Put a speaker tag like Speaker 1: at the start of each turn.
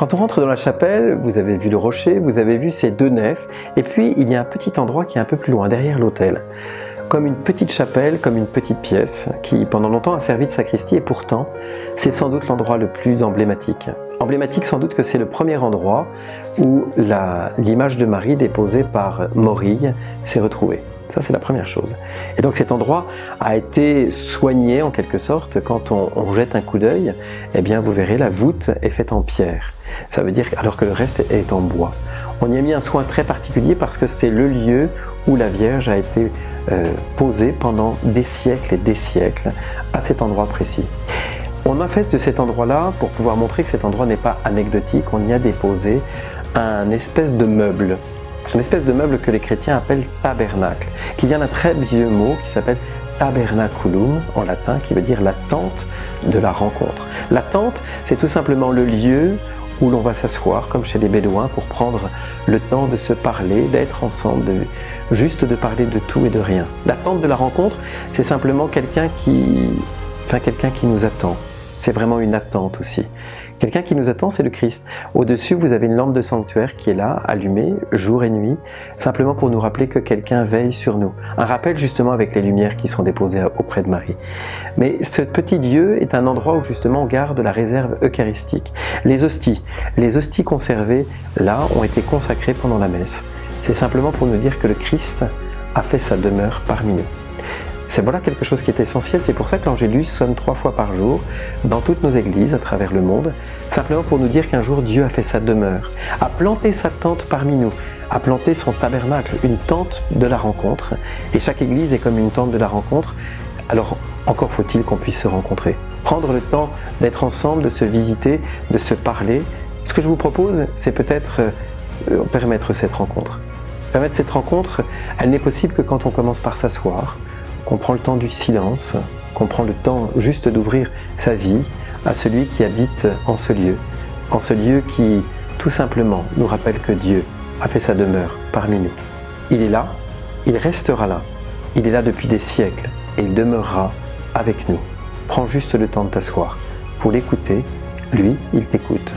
Speaker 1: Quand on rentre dans la chapelle, vous avez vu le rocher, vous avez vu ces deux nefs, et puis il y a un petit endroit qui est un peu plus loin, derrière l'autel. Comme une petite chapelle, comme une petite pièce, qui pendant longtemps a servi de sacristie, et pourtant, c'est sans doute l'endroit le plus emblématique. Emblématique sans doute que c'est le premier endroit où l'image de Marie déposée par Morille s'est retrouvée. Ça, c'est la première chose. Et donc cet endroit a été soigné en quelque sorte. Quand on jette un coup d'œil, eh bien vous verrez, la voûte est faite en pierre. Ça veut dire alors que le reste est en bois. On y a mis un soin très particulier parce que c'est le lieu où la Vierge a été posée pendant des siècles et des siècles à cet endroit précis. On a fait de cet endroit-là, pour pouvoir montrer que cet endroit n'est pas anecdotique, on y a déposé un espèce de meuble. Une espèce de meuble que les chrétiens appellent tabernacle, qui vient d'un très vieux mot qui s'appelle tabernaculum en latin, qui veut dire la tente de la rencontre. La tente, c'est tout simplement le lieu où l'on va s'asseoir, comme chez les Bédouins, pour prendre le temps de se parler, d'être ensemble, juste de parler de tout et de rien. La tente de la rencontre, c'est simplement quelqu'un qui nous attend. C'est vraiment une attente aussi. Quelqu'un qui nous attend, c'est le Christ. Au-dessus, vous avez une lampe de sanctuaire qui est là, allumée, jour et nuit, simplement pour nous rappeler que quelqu'un veille sur nous. Un rappel justement avec les lumières qui sont déposées auprès de Marie. Mais ce petit lieu est un endroit où justement on garde la réserve eucharistique. Les hosties conservées là ont été consacrées pendant la messe. C'est simplement pour nous dire que le Christ a fait sa demeure parmi nous. C'est voilà quelque chose qui est essentiel, c'est pour ça que l'Angélus sonne 3 fois par jour dans toutes nos églises à travers le monde, simplement pour nous dire qu'un jour Dieu a fait sa demeure, a planté sa tente parmi nous, a planté son tabernacle, une tente de la rencontre, et chaque église est comme une tente de la rencontre, alors encore faut-il qu'on puisse se rencontrer. Prendre le temps d'être ensemble, de se visiter, de se parler. Ce que je vous propose, c'est peut-être permettre cette rencontre. Permettre cette rencontre, elle n'est possible que quand on commence par s'asseoir, qu'on prend le temps du silence, qu'on prend le temps juste d'ouvrir sa vie à celui qui habite en ce lieu qui tout simplement nous rappelle que Dieu a fait sa demeure parmi nous. Il est là, il restera là, il est là depuis des siècles et il demeurera avec nous. Prends juste le temps de t'asseoir pour l'écouter, lui, il t'écoute.